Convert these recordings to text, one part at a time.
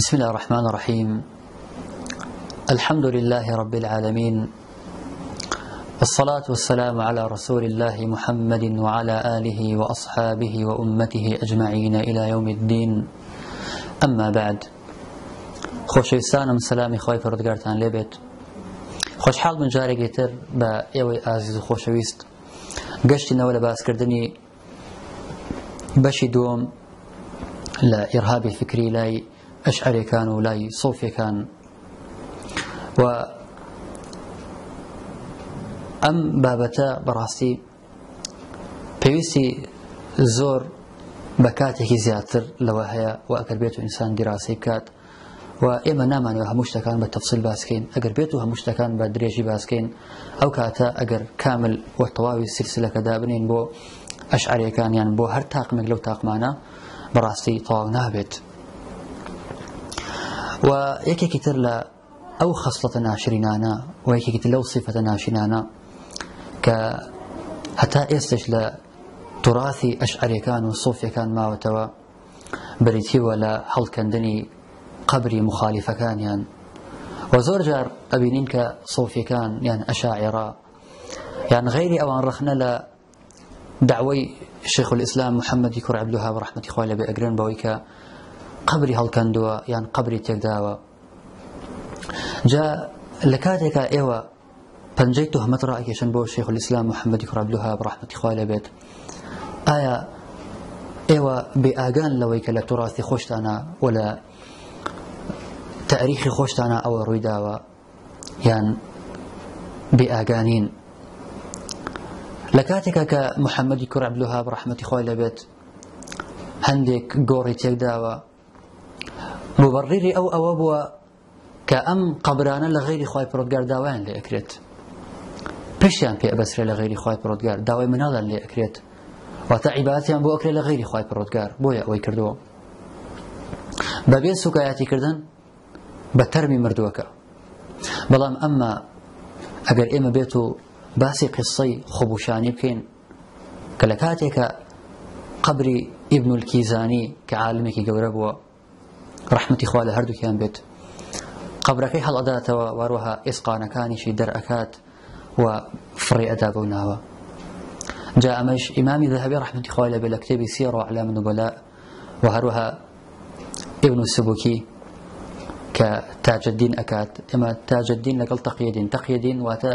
بسم الله الرحمن الرحيم. الحمد لله رب العالمين، والصلاة والسلام على رسول الله محمد وعلى آله وأصحابه وأمته أجمعين إلى يوم الدين. أما بعد، خوشویستانم سلامی خوای پروردگارتان لێبێت. خۆشحاڵ بن جارێکی تر بە ئێوەی ئازیز و خۆشەویست گەشتینەوە لە باسکردنی بەشی دووەم لە ئیرهابی فکری لای ئەشعەریەکان و لای سۆفیەکان، و ئەم بابەتە بەڕاستی پێویستی زۆر بە کاتێکی زیاتر لەوە هەیە و ئەگەر بێت و ئینسان دیراسی بکات، و ئێمە نامانەوە هەموو شتەکان بە تەفسیل باسکەین. ئەگەر بێت و هەموو شتەکان بە درێژی باسکەین، ئەو کاتە ئەگەر کامل و تەواوی سلسلەکە دابنین بۆ ئەشعەریەکان یان بۆ هەر تاقمێک لەو تاقمانە، بەڕاستی تەواو نابێت. و یەکێکی تر لە ئەو خەسڵەتە ناشرینانە و یەکێکی تر لەو صیفەتە ناشرینانە کە هەتا ئێستش لە توراثی ئەشعەریەکان و سۆفیەکان ماوەتەوە، بریتیوە لە هەڵکەندنی قبری مخالیفەکانیان. و زۆر جار ئەبینین کە سۆفیەکان یان ئەشاعیرە یان غەیری ئەوان ڕخنە لە دعوەی شیخ الئیسلام محەممەدی کوڕ عەبدولوهاب ڕەحمەتی خوای لەبێ ئەگرن بەوەی کە قبری هەڵکەندووە یان قبری تێکداوە. جا لە کاتێکە ئێوە پەنجەی تۆهمەت ڕائەکێشن بۆ شیخ الئیسلام محەممەدی کوڕ عەبدولوهاب ڕەحمەتی خوای لەبێت، ئایا ئێوە بێئاگان لەوەی کە لە توراثی خۆشتانە و لە تاریخی خۆشتانە ئەوە ڕووی داوە، یان بێئاگانین؟ لە کاتێکە کە محەممەدی کوڕ عەبدولوهاب ڕەحمەتی خوای لەبێت هەندێک گۆڕی تێکداوە، مبەڕیری ئەوە بووە کە ئەم قەبرانە لە غەیری خوای پەروەردگار داوایان لێ ئەکرێت، پشتیان پێ ئەبەسرێت لە غەیری خوای پەروەردگار، داوای مناڵیان لێ ئەکرێت، واتە عیبادەتیان بۆ ئەکرێت لە غەیری خوای پەروەردگار. بۆیە ئەوەی کردووە بەبێ سوکایەتی کردن بە تەرمی مردووەکە. بەڵام ئەمما ئەگەر ئێمە بێت و باسی قسەی خۆبوشانی بکەین کە لە کاتێکە قبری ئیبن الکیزانی کە عالمێکی گەورە بووە ڕەحمەتی خوا لە هەردووکیان بێت، قبرەکەی هەڵئەداتەوە، واروەها ئێسقانەکانیشی دەرئەکات و فڕێ ئەدا بەو ناوە. جا ئەمەش ئیمامی ذەهەبی ڕەحمەتی خوای لەبێ لە کتێبی سیەر و ئەعلام النوبەلا، و هەروەها ئیبن السبوکی کە تاجدین ئەکات. ئێمە تاجدین لەگەڵ تەقیەدین، تەقیەدین واتە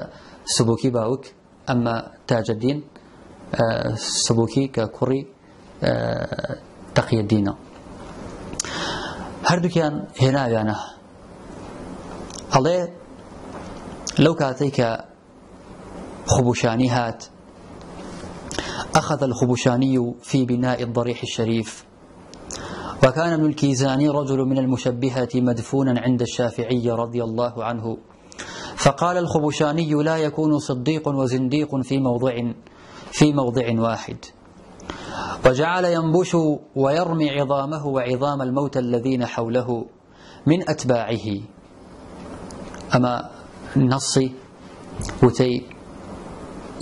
سبوکی باوک، ئەمما تاجدین سبوکی کە کوڕی تەقیەدینە. هەردووکیان هێناویانە. هەڵێ لەو کاتەی کە خبوشانی هات، أخذ الخبشاني في بناء الضريح الشريف، وكان ابن الكيزاني رجل من المشبهة مدفونا عند الشافعي رضي الله عنه، فقال الخبشاني: لا يكون صديق وزنديق في موضع واحد، وجعل ينبش ويرمي عظامه وعظام الموتى الذين حوله من أتباعه. أما نصي وتي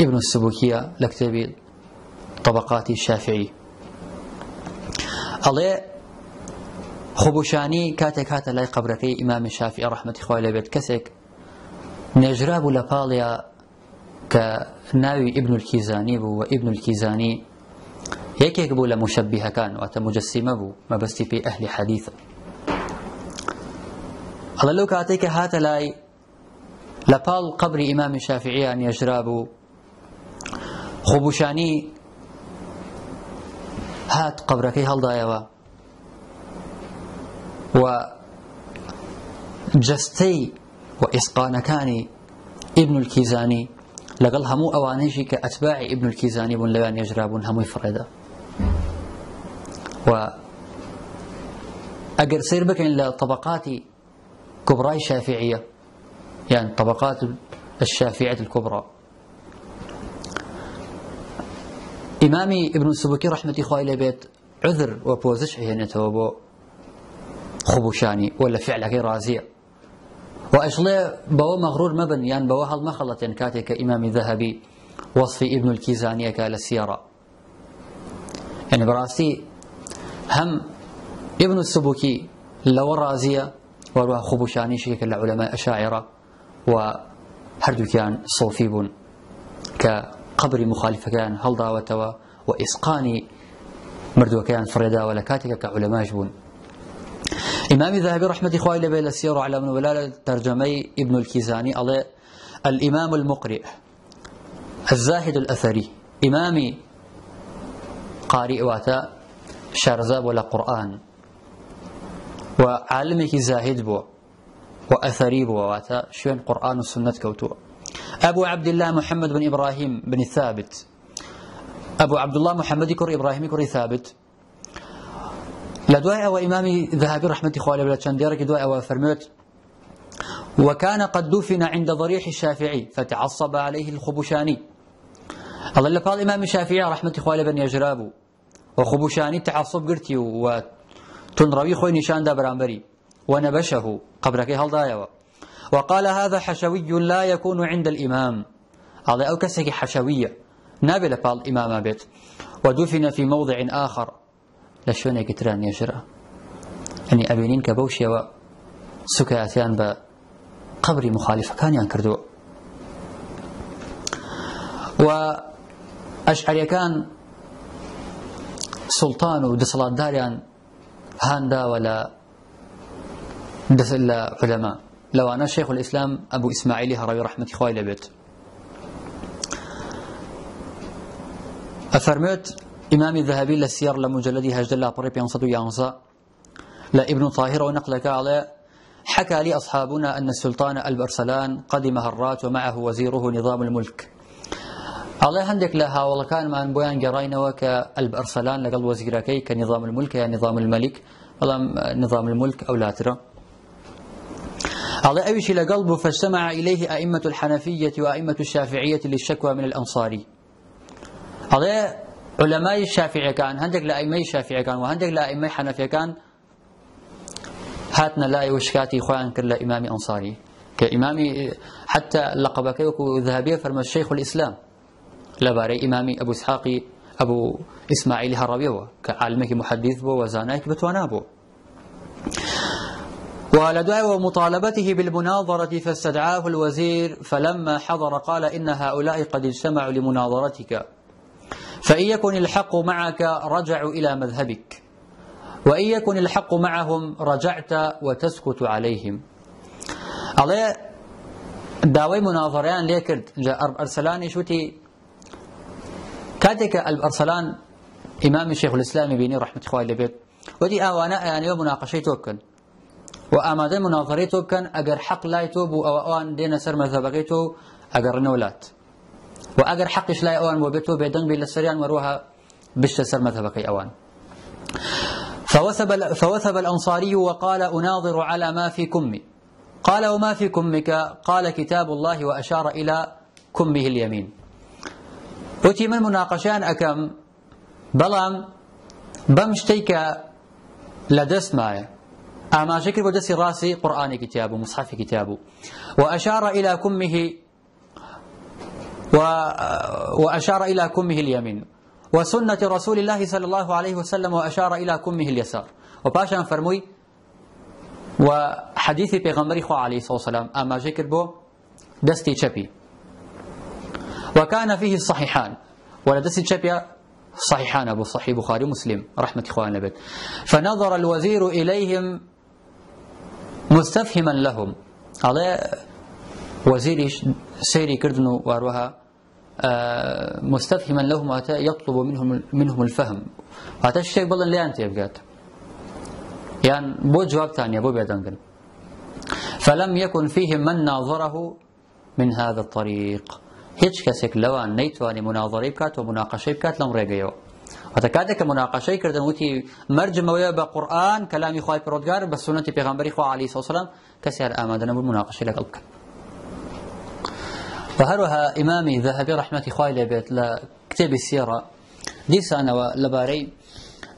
ابن السبوكية لكتاب طبقات الشافعي. الله خبوشانی کاتێک هاتە لای قبرەکەی ئیمامی شافعی ڕەحمەتی خوای لەبێت، کەسێک نێژرا بوو لە پاڵیا کە ناوی ئیبن الکیزانی بوو، و ئیبن الکیزانی یەکێک بوو لە مشەبیهەکان، واتە مجسیمە بوو، مەبەستی پێی ئەهلی حەدیثە. ئەڵێ لەو کاتێک کە هاتە لای لە پاڵ قبری ئیمامی شافعیان نێژرا بوو، خبوشانی هات قبرەکەی هەڵدایەوە و جەستەی و ئێسقانەکانی ئیبن الکیزانی لەگەڵ هەموو ئەوانەیشی کە ئەتباعی ئیبن الکیزانی بوون لەوێ نێژرا بوون هەمووی فڕێدا. و ئەگەر سیر بکەین لە طبقاتی کبرای شافعیە یان طبقات الشافعية الكبرى، ئیمامی ئیبن السبوکی ڕەحمەتی خوای لەبێت عذر و پۆزش هێنێتەوە بۆ خبوشانی و لە فعلەکەی ڕازیە، و ئەشڵێ بەوە مەغرور مەبن یان بەوە هەڵمەخەڵەتێن کاتێک کە ئیمامی ذەهەبی وەصفی ئیبن الکیزانیەکە لە سیەرە. یعنی بەڕاستی هەم ابن السبوكي لو رازية وروها خبوشاني شيك العلماء أشاعرة وهردو كان صوفيب كقبر مخالفة كان هلضا وتوا وإسقاني مردو كان فريدا ولا كاتك كعلماء جبون إمام الذهبي رحمة إخوائي لبيل السير على من ولالة ترجمي ابن الكيزاني على الإمام المقرئ الزاهد الأثري إمامي قارئ واتا شارزاب ولا قرآن وعالمك زاهد بو وأثري بو واتا شوين قرآن والسنة كوتو أبو عبد الله محمد بن إبراهيم بن ثابت أبو عبد الله محمد كر إبراهيم كر ثابت لدواء وإمامي ذهبي رحمة إخوالي بلا تشنديرك دواء وفرموت وكان قد دفن عند ضريح الشافعي فتعصب عليه الخبشاني الله اللي قال إمام الشافعي رحمة إخوالي بن يجرابو وخبشاني تعصب قرتي وتنروي خوي نشان دا برامبري ونبشه قبرك هل ضايوا وقال هذا حشوي لا يكون عند الإمام هذا أو كسك حشوية نابل قال إمام بيت ودفن في موضع آخر لشون يكتران يجرى يعني أبينين كبوشي وسكاتيان بقبر مخالفة كان ينكردو وأشعري كان سلطان ودسلات داريان هاندا ولا دسل علماء لو أنا شيخ الإسلام أبو إسماعيل هروي رحمة إخوائي لبيت أفرمت إمام الذهبي للسير لمجلدي هجد الله طريب ينصد ينصى لابن طاهر ونقلك على حكى لي أصحابنا أن السلطان البرسلان قدم هرات ومعه وزيره نظام الملك الله هندك لها والله كان مع بيان جرينا وكالبرسلان لقل وزيركي كنظام الملك يا نظام الملك والله نظام الملك أو لا ترى الله أيش لقلبه فاجتمع إليه أئمة الحنفية وأئمة الشافعية للشكوى من الأنصاري الله علماء الشافعي كان هندك لأئمة الشافعي كان وهندك لأئمة الحنفية كان هاتنا لا وشكاتي إخوان كل إمام أنصاري كإمامي حتى لقبك ذهبية فرم الشيخ الإسلام لباري إمامي أبو إسحاقي أبو إسماعيل هربيوه كعالمك محدث بو وزاناك بتوانابو ولدعوى ومطالبته بالمناظرة فاستدعاه الوزير فلما حضر قال إن هؤلاء قد اجتمعوا لمناظرتك فإن يكن الحق معك رجعوا إلى مذهبك وإن يكن الحق معهم رجعت وتسكت عليهم على داوي مناظران ليكرد جاء أرسلان شوتي كاتك الأرسلان إمام الشيخ الإسلام بيني رحمة إخوائي لبيت ودي آوانا يعني مناقشة توكن وأمادة مناظرة توكن أجر حق لا يتوب وأوان دين سر مذهبكيتو أجر نولات وأجر حقش لا أوان وبيتو بيدن بالسريان وروها بشتسر مذهبكي أوان فوثب الأنصاري وقال أناظر على ما في كمي قال وما في كمك قال كتاب الله وأشار إلى كمه اليمين وتي من مناقشان أكم بلام بمشتيك لدس معي أما شكل بدس راسي قرآن كتابه مصحف كتابه وأشار إلى كمه وأشار إلى كمه اليمين وسنة رسول الله صلى الله عليه وسلم وأشار إلى كمه اليسار وباشا فرموي وحديث بيغمبري خو عليه الصلاة والسلام أما ذكر بو دستي شبي وكان فيه الصحيحان ولا دستي شبي صحيحان أبو صحيح بخاري مسلم رحمة إخواننا بيت فنظر الوزير إليهم مستفهما لهم على وزير سيري كردنو واروها مستفهما لهم يطلب منهم الفهم هذا الشيء بلن لي أنت يبقات يعني بو جواب ثاني بو بيدنقن فلم يكن فيهم من ناظره من هذا الطريق هيك كسك لوان نيتواني مناظرة بكات ومناقشة بكات لم ريقيو هذا كاتك مناقشة كردن وتي مرجم ويا بقرآن كلامي خواهي برودقار بس سنة بيغمبري خوا عليه الصلاة والسلام كسير آمادنا بالمناقشة لقلبك وهروها إمامي ذهبي رحمة إخوائي لبيت لكتاب السيرة ديس أنا ولباري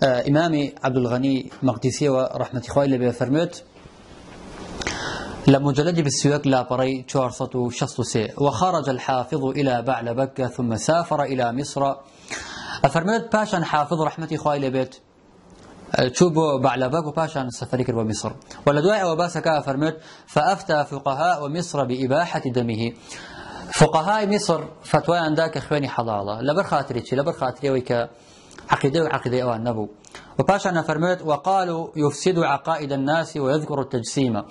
إمامي عبد الغني مقدسي ورحمة إخوائي لبيت فرميت لمجلد بالسياق لا بري 463 وخرج الحافظ إلى بعلبكة ثم سافر إلى مصر أفرميت باشا حافظ رحمة إخوائي لبيت تشوبوا بعلبك وباشان السفريك ومصر ولدواء وباسك فرمت فأفتى فقهاء مصر بإباحة دمه. فقهاء مصر فتوى عندك إخواني حلالة لبر خاطري ويك عقيدة أوان نبو. وباشان فرمت وقالوا يفسد عقائد الناس ويذكر التجسيم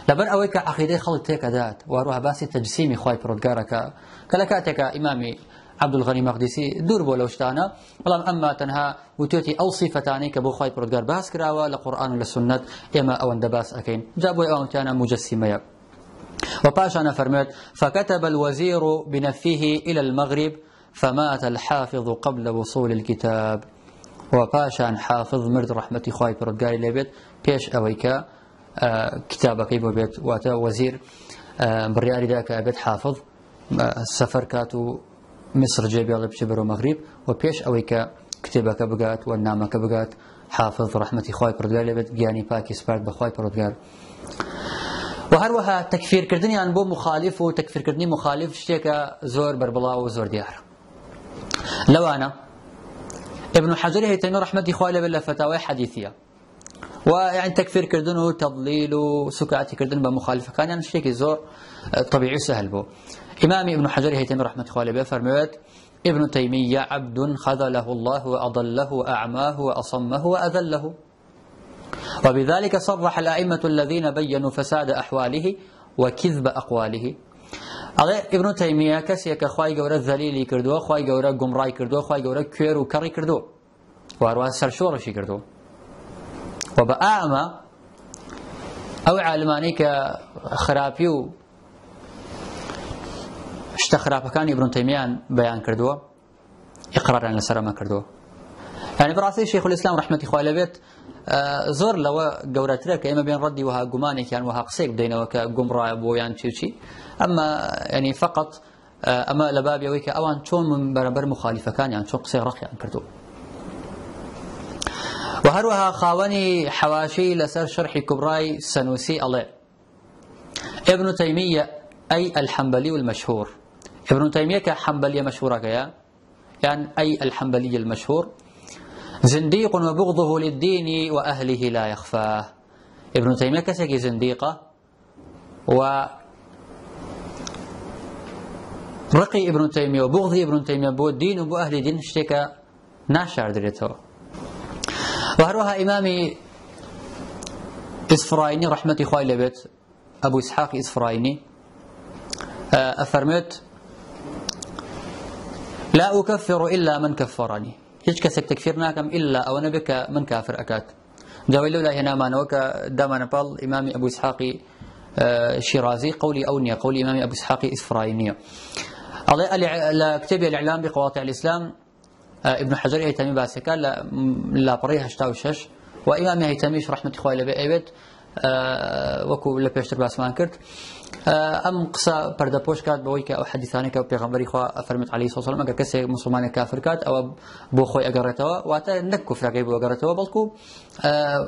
لبر أويك عقيدة خلط تيك ذات وروها باسي تجسيمي خواي برودقارك كلكاتك إمامي عبد الغني مقدسي دور بو لوشتانا والله أما تنها وتوتي أو صفتاني كبو خواي برودقار باس كراوة لقرآن وللسنة إما أو اندباس أكين جابوا أوان تانا مجسمية. وباشان فرمت فكتب الوزير بنفيه إلى المغرب فمات الحافظ قبل وصول الكتاب. وباشان حافظ مرد رحمة خواي برودقاري لبيت بيش أويكا كتابك يبو بيت واتا وزير برياري ذاك بيت حافظ السفر كاتو مصر جيبي الله بشبر ومغرب وبيش أويكا كتابك بقات والنامك بقات حافظ رحمة خواي برودقاري لبيت جياني باكي سبارت بخواي برودقار. وهروها تكفير كردني عن بو مخالف وتكفير كردني مخالف شتيكا زور بربلا وزور ديار. لو أنا ابن حجر هيتمي رحمة خواي بالله فتاوى حديثية ويعني تكفير كردن تضليل وسكاتي كردن بمخالفة كان يعني شيء زور طبيعي سهل بو. إمامي ابن حجر هيتمي رحمة خواي بالله فرموت ابن تيمية عبد خذله الله وأضله وأعماه وأصمه وأذله. وبذلك صرح الأئمة الذين بينوا فساد أحواله وكذب أقواله. ابن تيمية كسيك خواي جورا ذليلي كردو خواي جورا قمراي كردو خواي جورا كير وكري كردو واروا سرشورشي كردو. وبأعمى أو علماني كخرابيو اشتخراب كان ابن تيمية بيان كردو إقرار عن السلام كردو. يعني براسي شيخ الإسلام رحمة الله عليه زور لو جورتنا كإما بين ردي وها جماني كان وها قصيق بدينا وكجمرة أبو يعني شيء أما يعني فقط أما لباب يويك أوان شون من بربر مخالفة كان يعني شون قصير رخي عن كردو. وهروها خاوني حواشي لسر شرح كبراي سنوسي الله ابن تيمية أي الحنبلي المشهور. ابن تيمية كحنبلية مشهورة كيا يعني أي الحنبلي المشهور زنديق وبغضه للدين وأهله لا يخفاه. ابن تيمية كسكي زنديقة ورقي ابن تيمية وبغضي ابن تيمية بو الدين وبو أهل الدين اشتكى ناشر دريته. وهروها إمامي إسفرايني رحمة إخوائي لبيت أبو إسحاق إسفرايني أفرمت لا أكفر إلا من كفرني هيك كسك تكفيرنا كم إلا أو نبك من كافر أكاد جاوي لا هنا ما نوك دام نبال إمامي أبو إسحاق شيرازي قولي أونية قولي إمامي أبو إسحاق إسفراينية. الله كتب الإعلام بقواطع الإسلام ابن حجر هيتمي باسكا لا بريها شتاوشش وإمامي هيتميش رحمة إخوائي لبيت وكو لبيشتر باسمان كرت أم قصة بردا بوش كات بويك أو حديثانك أو بيغمبري خوا أفرمت عليه الصلاة والسلام أجر كسي مسلمان كافر كات أو بو خوي أجرتوا واتا نكو فرقي بو أجرتوا بلكو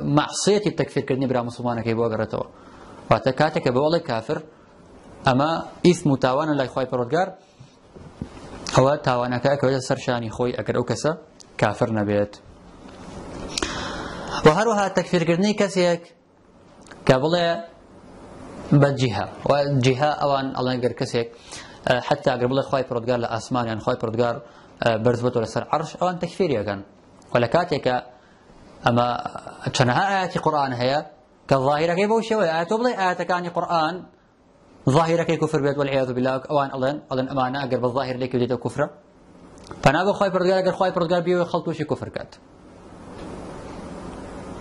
معصية التكفير كرني برا مسلمان كي بو أجرتوا واتا كاتك بو الله كافر أما إثم تاوانا لا خوي برودجار هو تاوانا كاك وجه سرشاني خوي أجر أو كسا كافر نبيت. وهروها التكفير كرني كسيك كابله بجهة وجهة أوان الله يقدر كسيك حتى أقرب الله خواي برودجار لأسمان يعني خواي برودجار برزبط ولا سر عرش أوان تكفيريا كان ولا كاتك أما شنها آيات القرآن هي كالظاهرة كيف وشوي آيات وبلا آيات كان القرآن ظاهرة كي كفر بيت والعياذ بالله أوان الله أمانة أقرب الظاهر ليك بديت كفرة فنابو خواي برودجار أقرب خواي برودجار بيو خلطوش كفر كات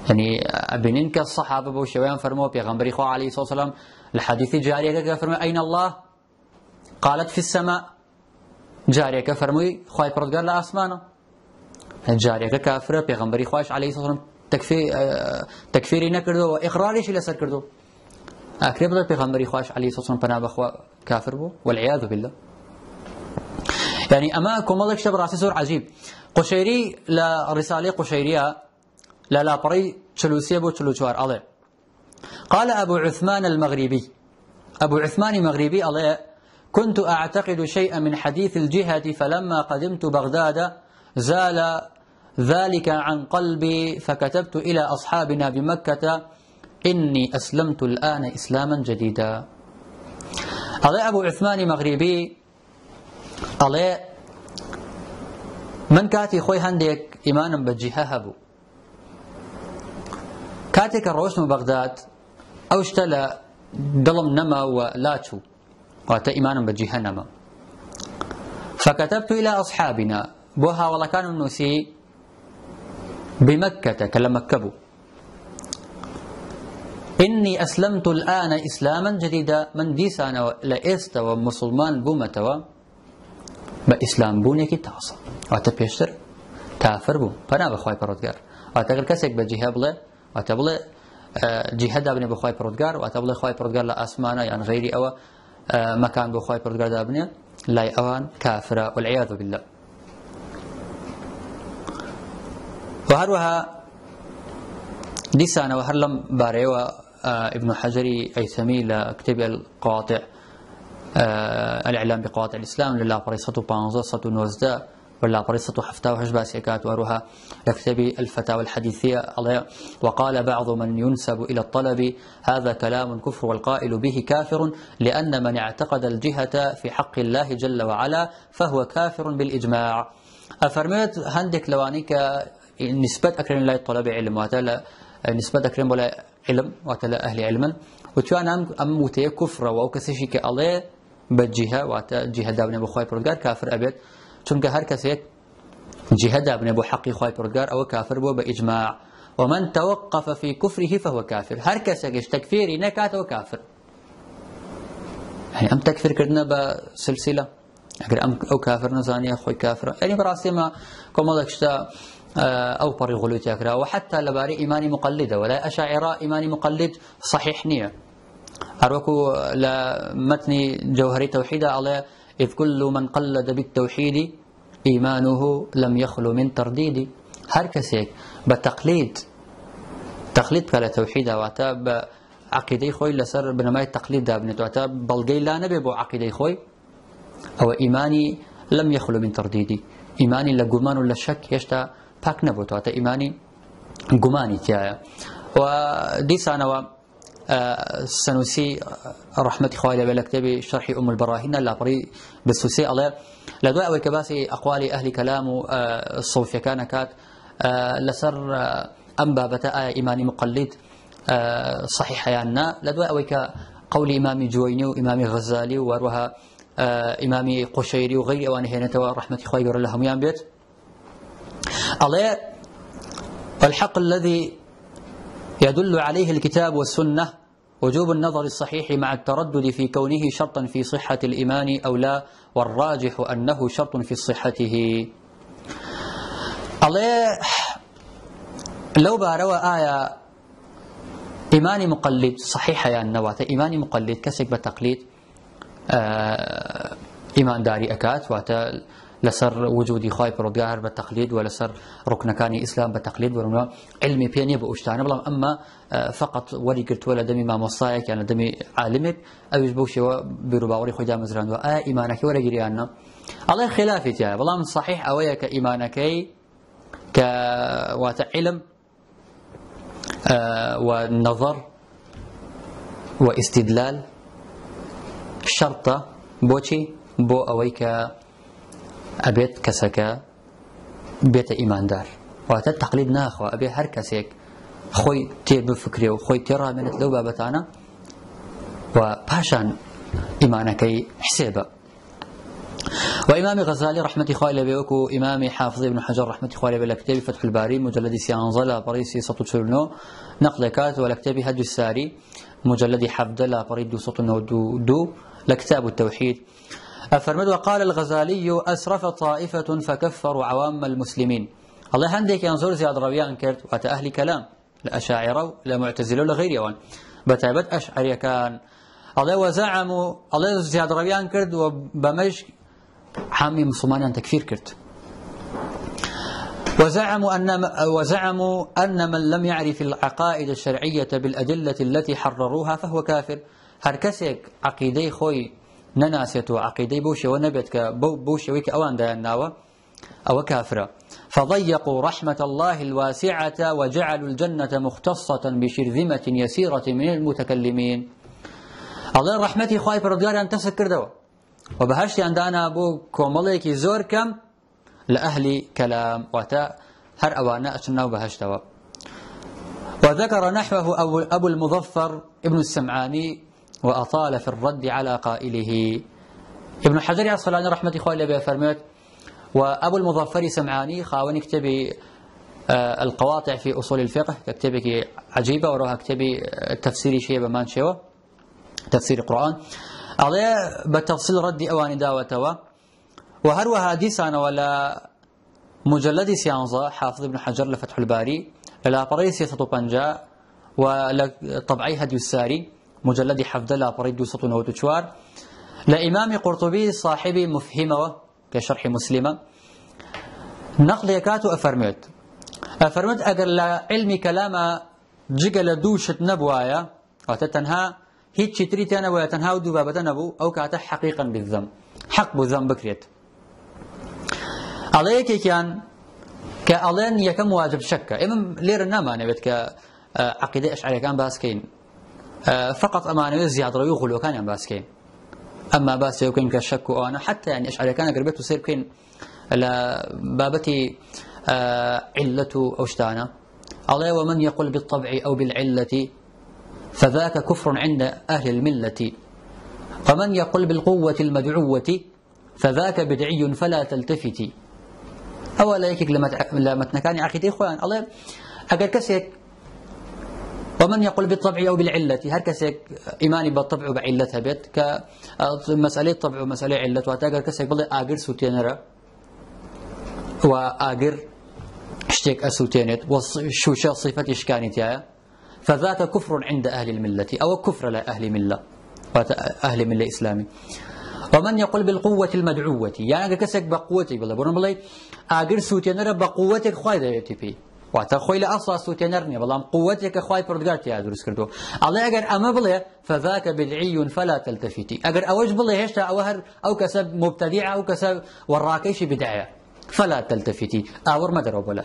يعني أبنين كالصحابة بوشويان فرموا بيغمبري خوا عليه الصلاة والسلام الحديث جارية فرموا أين الله قالت في السماء جارية فرموا خواي برودجار لأسمانه جارية كافرة بيغمبري خواش عليه الصلاة والسلام تكفيري نكردو وإقراري شي لسر كردو أكرب بيغمبري خواش عليه الصلاة والسلام بنابه خوا كافر بو والعياذ بالله. يعني أماكم الله يكتب راسي سور عجيب قشيري لرسالة قشيرية لا بري تشلوسيه بو تشلوشوار الله قال أبو عثمان المغربي أبو عثمان المغربي الله كنت أعتقد شيئا من حديث الجهة فلما قدمت بغداد زال ذلك عن قلبي فكتبت إلى أصحابنا بمكة إني أسلمت الآن إسلاما جديدا. علي أبو عثمان مغربي علي من كاتي خوي هنديك إيمانا بجهة هبو كاتك الروشن بغداد أو اشتلى دلم نما ولاتشو واتا إيمانا بجهة نما. فكتبت إلى أصحابنا بوها والله كانوا النسي بمكة كلمكبوا إني أسلمت الآن إسلاما جديدا من ديسانا لإست ومسلمان بومتوا بإسلام بونيكي تاصل واتا بيشتر كافر بو فنا بخواي برودگار واتا غير كسك بجهة بلا واتا بلا جهة دابني بخواي برودگار واتا بلا خواي برودگار لأسمانا يعني غيري أو مكان بخواي برودگار دابني لا أوان كافرة والعياذ بالله. وهروها ديسانا وهرلم باريوا ابن حجري أيثمي لكتب القاطع الإعلام بقواطع الإسلام لله بريصة بانزة نوزدا ولا بريصة حفتا وحجب سيكات وروها لكتب الفتاوى الحديثية وقال بعض من ينسب إلى الطلب هذا كلام كفر والقائل به كافر لأن من اعتقد الجهة في حق الله جل وعلا فهو كافر بالإجماع. أفرميت هندك لوانيك نسبة أكرم الله الطلب علم واتلا نسبة أكرم ولا علم واتلا أهل علما وتوانا أم وتي كفر وأوكسشي كالله بالجهة واتا جهة دابني أبو خواي برودگار كافر أبيت چونك هر كسيك جهة دابني أبو حقي خواي برودگار أو كافر بو بإجماع ومن توقف في كفره فهو كافر. هر كسيك تكفيري نكات وكافر يعني أم تكفير كردنا بسلسلة أقر أم أو كافر نزاني أخوي كافر يعني براسي ما كمالك شتا أو بري غلوتي أكرا وحتى لباري إيماني مقلدة ولا أشاعراء إيماني مقلد صحيح نية أروكو لمتن جوهري توحيد على إذ كل من قلد بالتوحيد إيمانه لم يخلو من ترديد. هر كسيك بتقليد تقليد كلا توحيد وعتاب عقيدي خوي لسر بنماي التقليد دابنت وعتاب بلقي لا نبي بو عقيدي خوي أو إيماني لم يخلو من ترديدي إيماني لجمان ولا شك يشتا باك نبوت وعتا إيماني جماني تيايا. ودي سنة سنوسي رحمة خوالي بالكتاب شرح أم البراهين لا بري بالسوسي الله لدواء وكباسي أقوال أهل كلام الصوفيا كانت لسر أنبا بتاء إيماني مقلد صحيح يانا لدواء وك قول إمام جويني وإمام غزالي وروها إمام قشيري وغير أوان هنا رحمة خوالي قال لهم يان بيت الله الحق الذي يدل عليه الكتاب والسنة وجوب النظر الصحيح مع التردد في كونه شرطا في صحة الإيمان أو لا والراجح أنه شرط في صحته. الله لو باروا آية إيماني مقلد صحيحة يا النواة إيماني مقلد كسك بتقليد إيمان داري أكات واتا لسر وجودي خايب رجار بالتقليد ولا سر ركن كاني إسلام بالتقليد ولا علمي بيني بأشتانه بلا أما فقط ولي قلت ولا دمي ما مصايك يعني دمي عالمك أو يجبوشي برباوري خدا مزران إيمانك ولا جريانا الله خلافي يا بلا من صحيح أويك إيمانك ك وتعلم والنظر واستدلال شرطة بوشي بو أويك أبيت كسكا بيت إيمان دار وهذا التقليد ناخو أبي هر كسيك خوي تير بفكري وخوي تيرها من لو بابتانا وباشان إيمانك حسابا. وإمام غزالي رحمة خوالي بيوكو إمام حافظ ابن حجر رحمة خوالي بالكتاب فتح الباري مجلد سيانزلا بريسي سطو تشرنو نقل كات والكتاب هدي الساري مجلد حفظلا بريد سطو دو لكتاب التوحيد أفرمد وقال الغزالي أسرف طائفة فكفروا عوام المسلمين. الله عندك ينظر زياد رويان كرت وأتى أهل كلام لأشاعرة لمعتزلة لغير يوان بتعبت أشعري كان الله وزعموا الله زياد رويان كرت وبمج حامي مسلمان تكفير كرت وزعموا أن من لم يعرف العقائد الشرعية بالأدلة التي حرروها فهو كافر. هركسك عقيدي خوي نناسيته عقيدي بوشي ونبت بوشي ويك أوان دايان ناوة أو كافرة. فضيقوا رحمة الله الواسعة وجعلوا الجنة مختصة بشرذمة يسيرة من المتكلمين. الله رحمتي خواهي پروردگار أن تسكر دوا وبهشت عندنا أبو كومليك زور كم لأهل كلام وتا هر أوانا أشنا وبهشت دوا. وذكر نحوه أبو المظفر ابن السمعاني وأطال في الرد على قائله. ابن حجر العسقلاني رحمة خواهي لبي فرمت وأبو المظفر سمعاني خاون كتبي القواطع في أصول الفقه كتبك عجيبة وروها كتبي تفسيري شيء بمان شوى تفسير القرآن عليه بتفصيل رد أواني داوتوا وهروها حديثنا ولا مجلد سيانزا حافظ ابن حجر لفتح الباري لا بريسي سطوبانجا وطبعي هدي الساري مجلد حفظ لا بريد سطو وتشوار لإمام قرطبي صاحبي مفهمه كشرح مسلمة نقل يكاتو أفرمت أجر لا علمي كلام جقل دوشة نبوايا أو تتنها هيك تريت أنا ولا تنها ودبابة نبو أو كاته حقيقا بالذنب حق بالذنب بكريت عليك كان كألين يكم واجب شكة إمام لير النما نبت كعقيدة أشعري كان باسكين فقط أمانة زيادة يغلو كان باسكين أما باس يمكن كشك وأنا حتى يعني أشعري كان قربت وصير كين لبابتي علة أوشتانا الله ومن يقول بالطبع أو بالعلة فذاك كفر عند أهل الملة ومن يقول بالقوة المدعوة فذاك بدعي فلا تلتفتي أولا يكيك لما تنكاني عقيدة إخوان الله أقل كسيك ومن يقول بالطبع أو بالعلة هركسك إيماني بالطبع وبعلتها بيت كمسألة طبع ومسألة علة وتاجر كسك بالله آجر سوتينرا وآجر اشتك أسوتينت وشو صفة إشكانيتها فذاك كفر عند أهل الملة أو كفر لأهل ملة أهل ملة إسلامي. ومن يقول بالقوة المدعوة يعني كسك بقوتي بالله برون بالله آجر سوتينرا بقوتك خايدة يتبي واتخوي لأصلا سوتينرني والله قوتك خواي بردقارتي يا درس كردو الله أجر أما بله فذاك بدعي فلا تلتفتي أجر أوج بله هشتا أوهر أو كسب مبتدع أو كسب وراكيش بدعية فلا تلتفتي أور ما دروا بلاي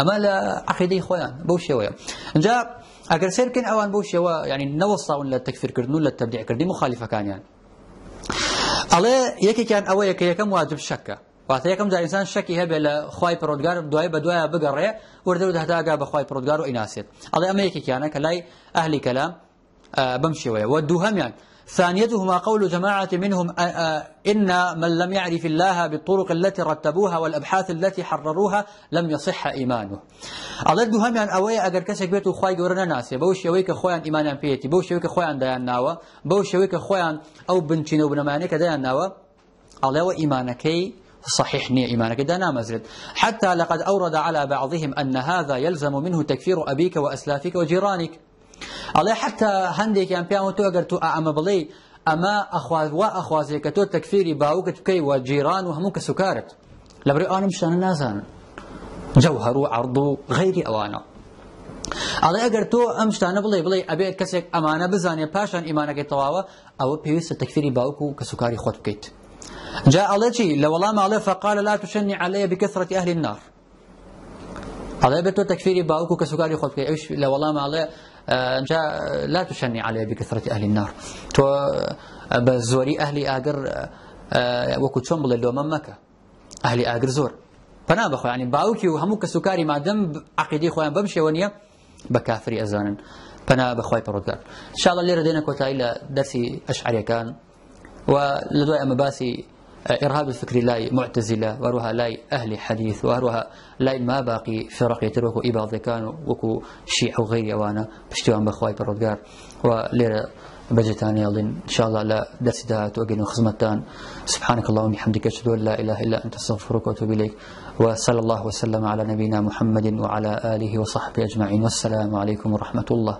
أما لا عقيدة خويان بوشي ويا جاء أجر سيركن أوان بوشي يعني نوصا ولا التكفير كردنون لا التبديع كردي مخالفة كان يعني الله يكي كان أويك يكم واجب شكة وقتی یکم جا انسان شکی هبه لخوای پرودگار دوای بدوای بگره ورده ده هتا بخوای پرودگار و ایناسیت الله اما یکی کیانه کلای اهل کلام بمشي ويا ودوهم يعني ثانيتهما قول جماعة منهم إن من لم يعرف الله بالطرق التي رتبوها والأبحاث التي حرروها لم يصح إيمانه. الله دوهم يعني أوي أجر كسك بيتو خواي جورنا ناس بوش يويك خوان إيمان بيتي بوش يويك خوان ديان ناوا بوش يويك خوان أو بنتين وبنمانك ديان ناوا الله وإيمانكي صحيح نية إيمانك دانا مزرد حتى لقد أورد على بعضهم أن هذا يلزم منه تكفير أبيك وأسلافك وجيرانك. الله حتى هنديك يعني بيامو تو أجر تو أعمى بلي أما أخواز وأخوازك تو تكفيري باوك تكي وجيران وهموك سكارت لبري أنا مش أنا نازان جوهر وعرض غير أوانا. الله أجر تو أمشتانا بلي أبيت كسك أمانة بزانية باشان إيمانك طواوة أو بيوس تكفيري باوك كسكاري خود بكيت. جاء الله شيء لو والله ما عليه فقال لا تشني علي بكثرة أهل النار. الله بتو تكفيري باوك كسكاري خود بكيت إيش لو والله ما عليه جاء لا تشني علي بكثرة أهل النار. تو بزوري أهلي أجر وكتشون بلي لو مكة أهلي أجر زور. فأنا بخو يعني باوكي وهموك سكاري ما دم عقيدي خوان بمشي ونيا بكافري أزانا. فأنا بخواي برودكار. إن شاء الله اللي ردينا كوتا إلى درسي أشعري كان ولدواء مباسي إرهاب الفكر لاي معتزلة وروها لاي أهل حديث وروها لاي ما باقي فرق يتركوا إباض كانوا وكو شيع وغيري أوانا بشتوان بخواي برودكار وليرة بجتاني يالين إن شاء الله لا درس ده توقين وخزمتان. سبحانك اللهم وبحمدك أشهد أن لا إله إلا أنت أستغفرك وأتوب إليك وصلى الله وسلم على نبينا محمد وعلى آله وصحبه أجمعين والسلام عليكم ورحمة الله.